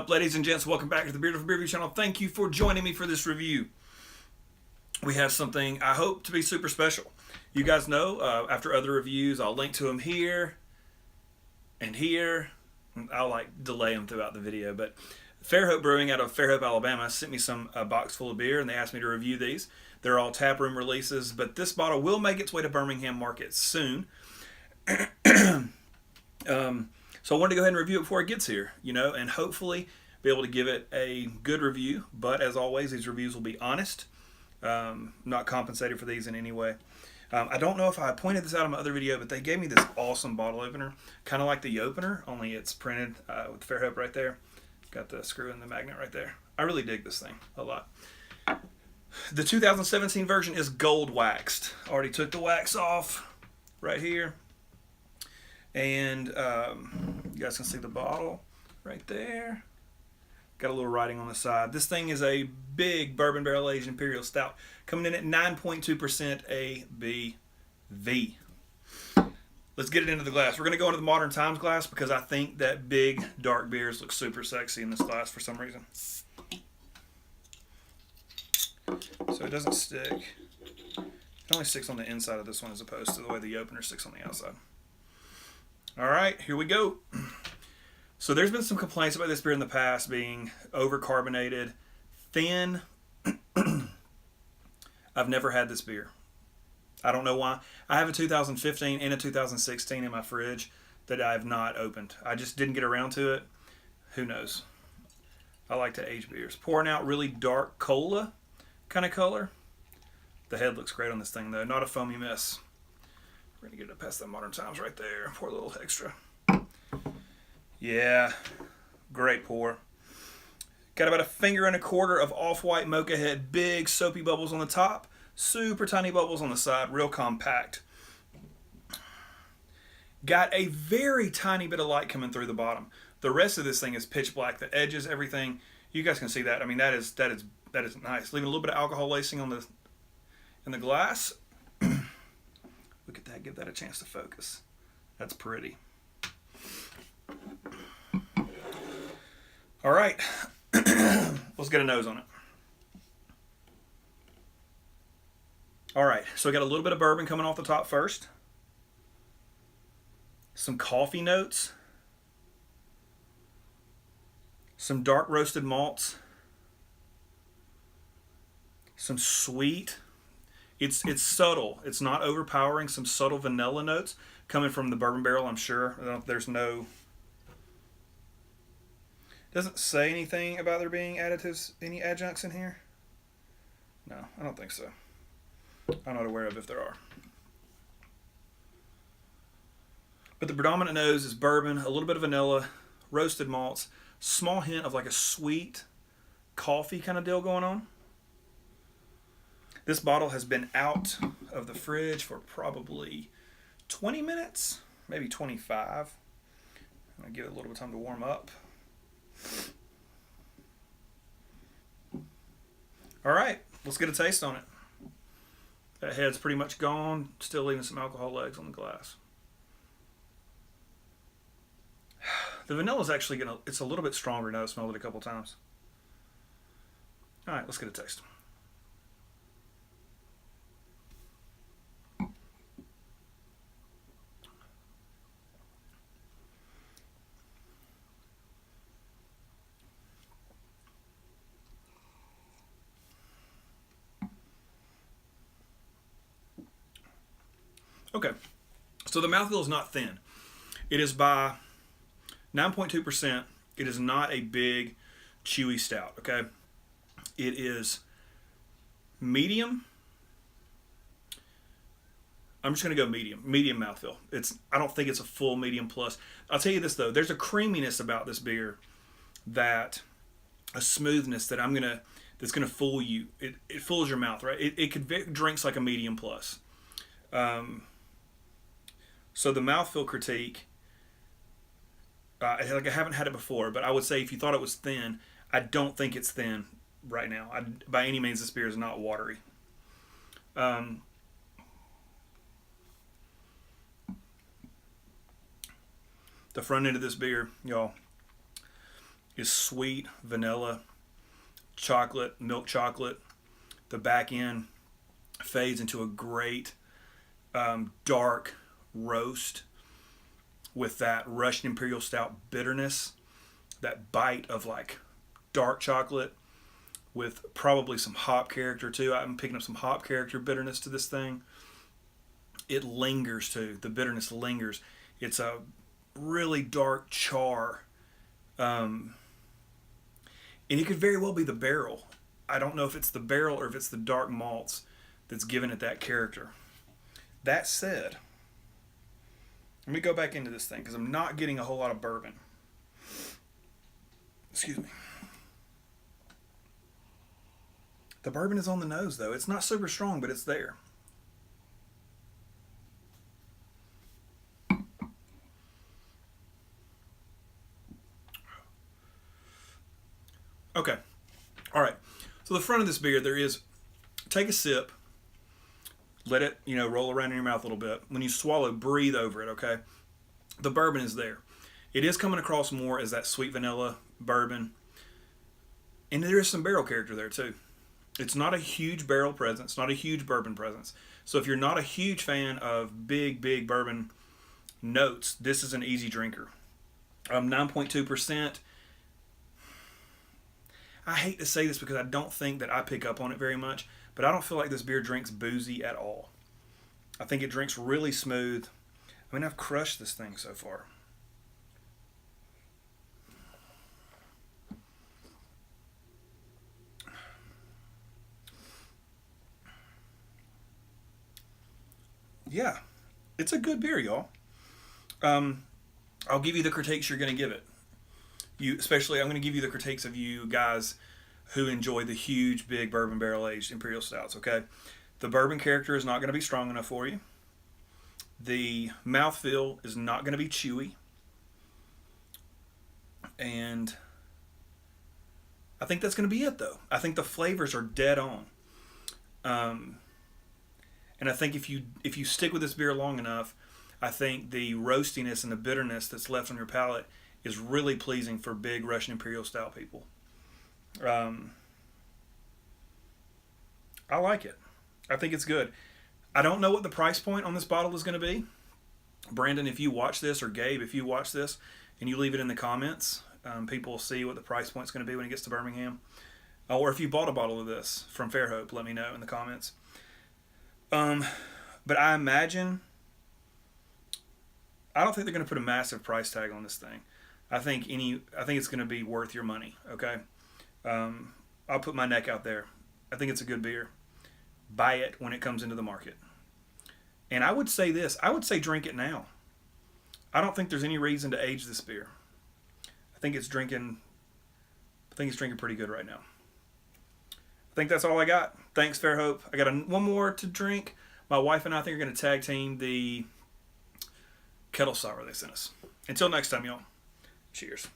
up, ladies and gents? Welcome back to the Beautiful Beer Review channel. Thank you for joining me for this review. We have something I hope to be super special. You guys know, after other reviews, I'll link to them here and here. I'll delay them throughout the video, but Fairhope Brewing out of Fairhope, Alabama sent me a box full of beer, and they asked me to review these. They're all taproom releases, but this bottle will make its way to Birmingham market soon. So I wanted to go ahead and review it before it gets here, and hopefully be able to give it a good review. But as always, these reviews will be honest, not compensated for these in any way. I don't know if I pointed this out in my other video, but they gave me this awesome bottle opener, kind of like the opener, only it's printed with Fairhope right there. Got the screw and the magnet right there. I really dig this thing a lot. The 2017 version is gold waxed. Already took the wax off right here. And you guys can see the bottle right there. Got a little writing on the side. This thing is a big bourbon barrel aged imperial stout, coming in at 9.2% ABV. Let's get it into the glass. We're going to go into the Modern Times glass because I think that big dark beers look super sexy in this glass for some reason. So it doesn't stick. It only sticks on the inside of this one as opposed to the way the opener sticks on the outside. All right, here we go. So there's been some complaints about this beer in the past being over-carbonated, thin. I've never had this beer. I don't know why. I have a 2015 and a 2016 in my fridge that I have not opened. I just didn't get around to it. Who knows? I like to age beers. Pouring out really dark cola kind of color. The head looks great on this thing, though. Not a foamy mess. We're going to get it past that Modern Times right there. Pour a little extra. Yeah. Great pour. Got about 1.25 fingers of off-white mocha head. Big soapy bubbles on the top. Super tiny bubbles on the side. Real compact. Got a very tiny bit of light coming through the bottom. The rest of this thing is pitch black. The edges, everything. You guys can see that. I mean, that is nice. Leaving a little bit of alcohol lacing in the glass. Look at that. Give that a chance to focus. That's pretty. All right. Let's get a nose on it. All right. So I got a little bit of bourbon coming off the top first. Some coffee notes. Some dark roasted malts. Some sweet. It's subtle. It's not overpowering. Some subtle vanilla notes coming from the bourbon barrel, I'm sure. There's no... Doesn't say anything about there being additives, any adjuncts in here. No, I don't think so. I'm not aware of if there are. But the predominant nose is bourbon, a little bit of vanilla, roasted malts, small hint of like a sweet coffee kind of deal going on. This bottle has been out of the fridge for probably 20 minutes, maybe 25. I'm going to give it a little bit of time to warm up. All right, let's get a taste on it. That head's pretty much gone, still leaving some alcohol legs on the glass. The vanilla is actually it's a little bit stronger now. I smelled it a couple times. All right, let's get a taste. Okay, so the mouthfeel is not thin. It is by 9.2%. It is not a big, chewy stout, okay? It is medium. I'm just going to go medium. Medium mouthfeel. I don't think it's a full medium plus. I'll tell you this, though. There's a creaminess about this beer a smoothness that's going to fool you. It fools your mouth, right? It drinks like a medium plus. So the mouthfeel critique, I haven't had it before, but I would say if you thought it was thin, I don't think it's thin right now. By any means, this beer is not watery. The front end of this beer, y'all, is sweet vanilla, chocolate, milk chocolate. The back end fades into a great dark roast with that Russian Imperial Stout bitterness, that bite of like dark chocolate with probably some hop character too. I'm picking up some hop character bitterness to this thing. It lingers too. The bitterness lingers. It's a really dark char. And it could very well be the barrel. I don't know if it's the barrel or if it's the dark malts that's giving it that character. That said, let me go back into this thing because I'm not getting a whole lot of bourbon. Excuse me. The bourbon is on the nose though. It's not super strong, but it's there. Okay. All right. So the front of this beer, there is, take a sip, let it, roll around in your mouth a little bit. When you swallow, breathe over it, okay? The bourbon is there. It is coming across more as that sweet vanilla bourbon. And there is some barrel character there too. It's not a huge barrel presence, not a huge bourbon presence. So if you're not a huge fan of big bourbon notes, this is an easy drinker. 9.2%. I hate to say this because I don't think that I pick up on it very much, but I don't feel like this beer drinks boozy at all. I think it drinks really smooth. I mean, I've crushed this thing so far. Yeah, it's a good beer, y'all. I'll give you the critiques you're going to give it. Especially, I'm going to give you the critiques of you guys who enjoy the huge, big bourbon barrel-aged Imperial Stouts, okay? The bourbon character is not going to be strong enough for you. The mouthfeel is not going to be chewy. And I think that's going to be it, though. I think the flavors are dead on. And I think if you stick with this beer long enough, I think the roastiness and the bitterness that's left on your palate is really pleasing for big Russian Imperial Stout people. I like it. I think it's good. I don't know what the price point on this bottle is going to be. Brandon, if you watch this, or Gabe, if you watch this and you leave it in the comments, people will see what the price point is going to be when it gets to Birmingham. Or if you bought a bottle of this from Fairhope, let me know in the comments. But I imagine, I don't think they're going to put a massive price tag on this thing. I think it's going to be worth your money. Okay, I'll put my neck out there. I think it's a good beer. Buy it when it comes into the market. And I would say this. I would say drink it now. I don't think there's any reason to age this beer. I think it's drinking pretty good right now. I think that's all I got. Thanks, Fairhope. I got one more to drink. My wife and I think are going to tag team the kettle sour they sent us. Until next time, y'all. Cheers.